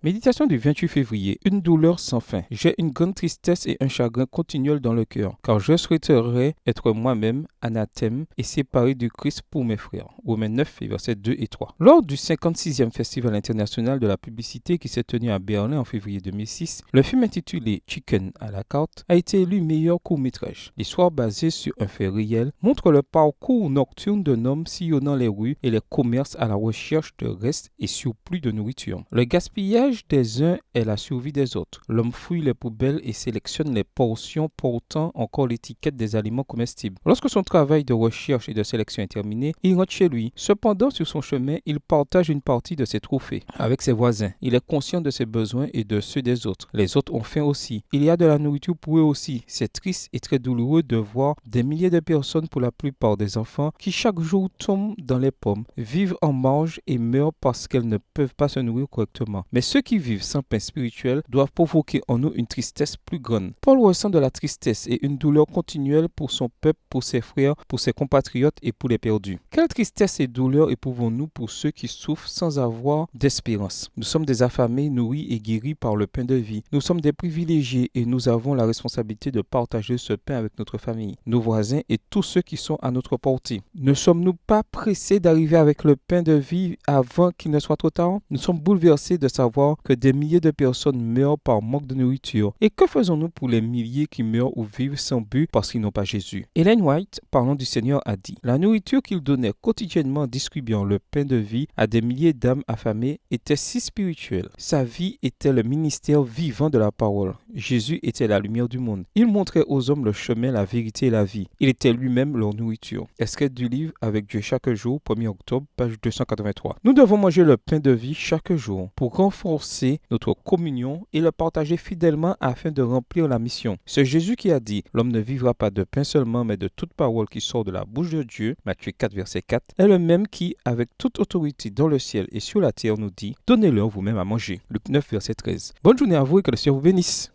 Méditation du 28 février. Une douleur sans fin. J'ai une grande tristesse et un chagrin continuel dans le cœur, car je souhaiterais être moi-même anathème et séparé du Christ pour mes frères. Romains 9, versets 2 et 3. Lors du 56e Festival international de la publicité qui s'est tenu à Berlin en février 2006, le film intitulé Chicken à la carte a été élu meilleur court-métrage. L'histoire basée sur un fait réel montre le parcours nocturne d'un homme sillonnant les rues et les commerces à la recherche de restes et surplus de nourriture. Le gaspillage des uns est la survie des autres. L'homme fouille les poubelles et sélectionne les portions portant encore l'étiquette des aliments comestibles. Lorsque son travail de recherche et de sélection est terminé, il rentre chez lui. Cependant, sur son chemin, il partage une partie de ses trophées avec ses voisins. Il est conscient de ses besoins et de ceux des autres. Les autres ont faim aussi. Il y a de la nourriture pour eux aussi. C'est triste et très douloureux de voir des milliers de personnes, pour la plupart des enfants, qui chaque jour tombent dans les pommes, vivent en marge et meurent parce qu'elles ne peuvent pas se nourrir correctement. Mais ceux qui vivent sans pain spirituel doivent provoquer en nous une tristesse plus grande. Paul ressent de la tristesse et une douleur continuelle pour son peuple, pour ses frères, pour ses compatriotes et pour les perdus. Quelle tristesse et douleur éprouvons-nous pour ceux qui souffrent sans avoir d'espérance? Nous sommes des affamés, nourris et guéris par le pain de vie. Nous sommes des privilégiés et nous avons la responsabilité de partager ce pain avec notre famille, nos voisins et tous ceux qui sont à notre portée. Ne sommes-nous pas pressés d'arriver avec le pain de vie avant qu'il ne soit trop tard? Nous sommes bouleversés de savoir que des milliers de personnes meurent par manque de nourriture. Et que faisons-nous pour les milliers qui meurent ou vivent sans but parce qu'ils n'ont pas Jésus? Ellen White, parlant du Seigneur, a dit: la nourriture qu'il donnait quotidiennement en distribuant le pain de vie à des milliers d'âmes affamées était si spirituelle. Sa vie était le ministère vivant de la parole. Jésus était la lumière du monde. Il montrait aux hommes le chemin, la vérité et la vie. Il était lui-même leur nourriture. Extrait du livre Avec Dieu chaque jour, 1er octobre, page 283. Nous devons manger le pain de vie chaque jour pour renforcer notre communion et le partager fidèlement afin de remplir la mission. C'est Jésus qui a dit: l'homme ne vivra pas de pain seulement, mais de toute parole qui sort de la bouche de Dieu, Matthieu 4, verset 4, est le même qui, avec toute autorité dans le ciel et sur la terre, nous dit: donnez-leur vous-même à manger. Luc 9, verset 13. Bonne journée à vous et que le Seigneur vous bénisse.